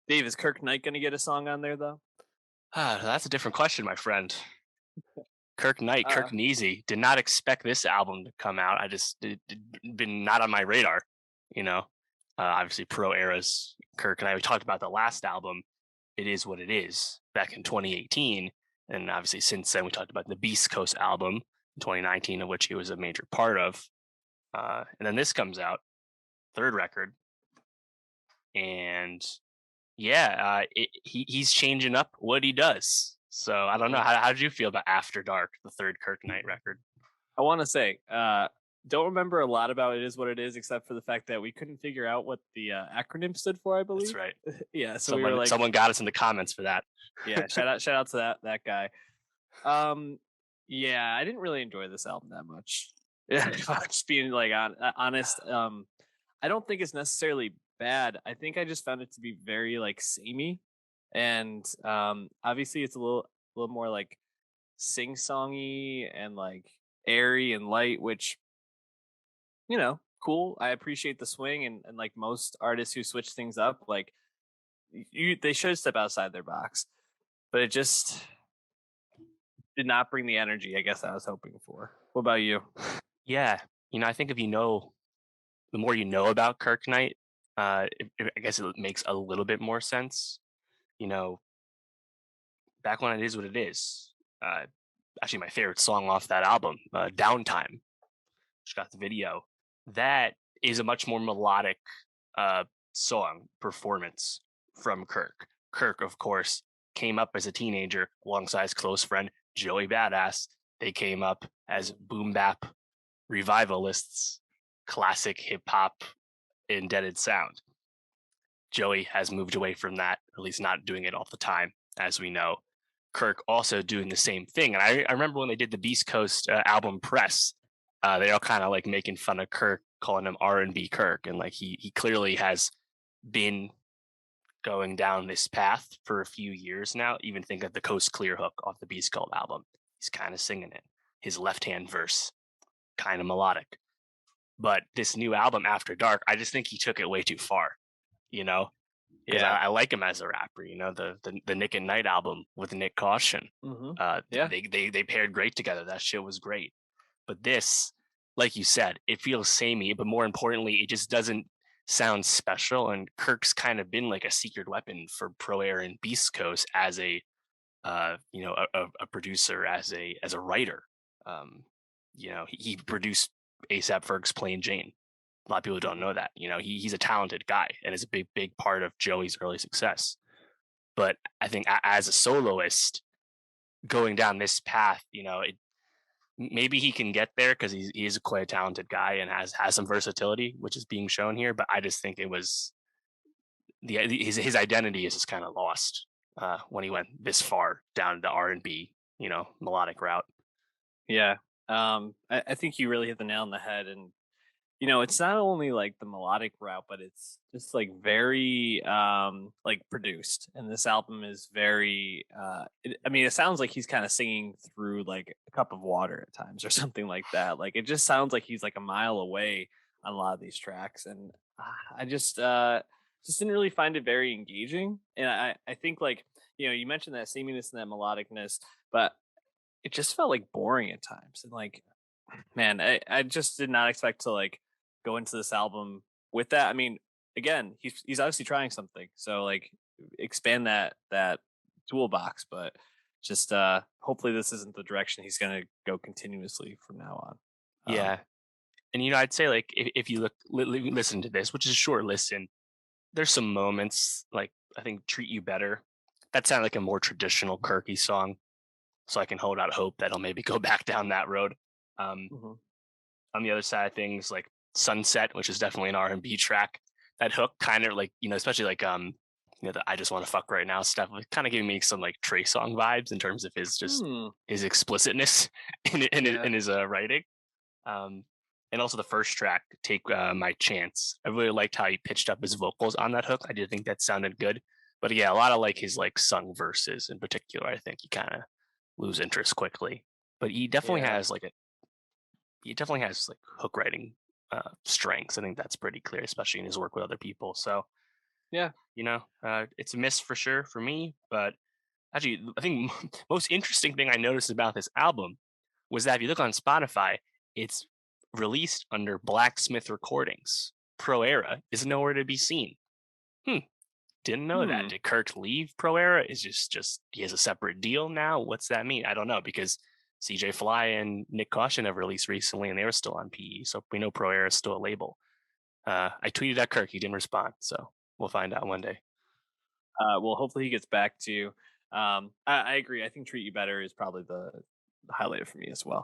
Dave, is Kirk Knight going to get a song on there though? That's a different question, my friend. Kirk Knight, Uh, Kirk Neasy, did not expect this album to come out. I just been not on my radar, you know. Obviously, pro eras. Kirk and I we talked about the last album. It is what it is back in 2018, and obviously since then we talked about the Beast Coast album in 2019, of which he was a major part of. And then this comes out, third record, and yeah, he's changing up what he does. So I don't know. mhm. How did you feel about After Dark, the third Kirk Knight record? I want to say, don't remember a lot about It Is What It Is, except for the fact that we couldn't figure out what the acronym stood for, I That's believe. right. Yeah, so we were Someone like, someone got us in the comments for that. yeah, shout out to that guy. Um, yeah, I didn't really enjoy this album that much. Yeah, if I'm just being like honest. I don't think it's necessarily bad. I think I just found it to be very like samey, and obviously it's a little more like sing songy and like airy and light, which cool. I appreciate the swing, and like most artists who switch things up, like they should step outside their box. But it just did not bring the energy I guess I was hoping for. What about you? Yeah, I think if you know, the more you know about Kirk Knight, I guess it makes a little bit more sense. You know, back when it is what it is. Actually, my favorite song off that album, "Downtime," which got the video. That is a much more melodic uh, song performance from Kirk. Kirk, of course, came up as a teenager alongside his close friend Joey Badass. They came up as boom bap revivalists, classic hip hop indebted sound. Joey has moved away from that, at least not doing it all the time, as we know. Kirk also doing the same thing. And I remember when they did the Beast Coast album press, they all kind of like making fun of Kirk, calling him R&B Kirk. And like he clearly has been going down this path for a few years now. Even think of the Coast Clear hook off the Beast Cult album. He's kind of singing it. His left hand verse, kind of melodic. But this new album, After Dark, I just think he took it way too far, you know? Because Yeah. I like him as a rapper, the Nick and Knight album with Nick Caution. Yeah. They paired great together. That shit was great. But this, like you said, it feels samey, but more importantly, it just doesn't sound special. And Kirk's kind of been like a secret weapon for Pro Air and Beast Coast as a producer, as a writer. Um, he produced ASAP Ferg's Plain Jane. A lot of people don't Mhm. know that. He's a talented guy and is a big part of Joey's early success. But I think as a soloist, going down this path, maybe he can get there because he's quite a talented guy and has some versatility, which is being shown here. But I just think it was his identity is just kind of lost when he went this far down the R&B, melodic route. Yeah. I think you really hit the nail on the head. And it's not only like the melodic route, but it's just like very like produced. And this album is very I mean, it sounds like he's kind of singing through like a cup of water at times or something like that. Like it just sounds like he's like a mile away on a lot of these tracks. And I just didn't really find it very engaging. And I think like, you mentioned that sameness and that melodicness, but it just felt like boring at times. And like, man, I just did not expect to like go into this album with that. I mean, again, he's obviously trying something, so like expand that toolbox. But just hopefully this isn't the direction he's going to go continuously from now on. Yeah, and I'd say like if you listen to this, which is a short listen, there's some moments like I think "Treat You Better." That sounded like a more traditional Kirky song, so I can hold out hope that he'll maybe go back down that road. Um, Mhm. on the other side of things, like "Sunset," which is definitely an R&B track, that hook kind of like especially like the "I Just Want to Fuck Right Now" stuff, kind of giving me some like Trey Song vibes in terms of Hmm. his explicitness Yeah. in his writing. Um, and also the first track, "Take My Chance." I really liked how he pitched up his vocals on that hook. I did think that sounded good. But yeah, a lot of like his like sung verses in particular, I think you kind of lose interest quickly. But Yeah. he definitely has like hook writing strengths. I think that's pretty clear, especially in his work with other people. So Yeah. It's a miss for sure for me. But actually, I think most interesting thing I noticed about this album was that if you look on Spotify, it's released under Blacksmith Recordings. Pro Era is nowhere to be seen. Hmm. Didn't know that. Hmm. Did Kirk leave Pro Era? Is just he has a separate deal now? What's that mean? I don't know because CJ Fly and Nick Caution have released recently and they were still on PE. So we know Pro Era is still a label. I tweeted at Kirk. He didn't respond. So we'll find out one day. Well, hopefully he gets back to you. I agree. I think Treat You Better is probably the highlight for me as well.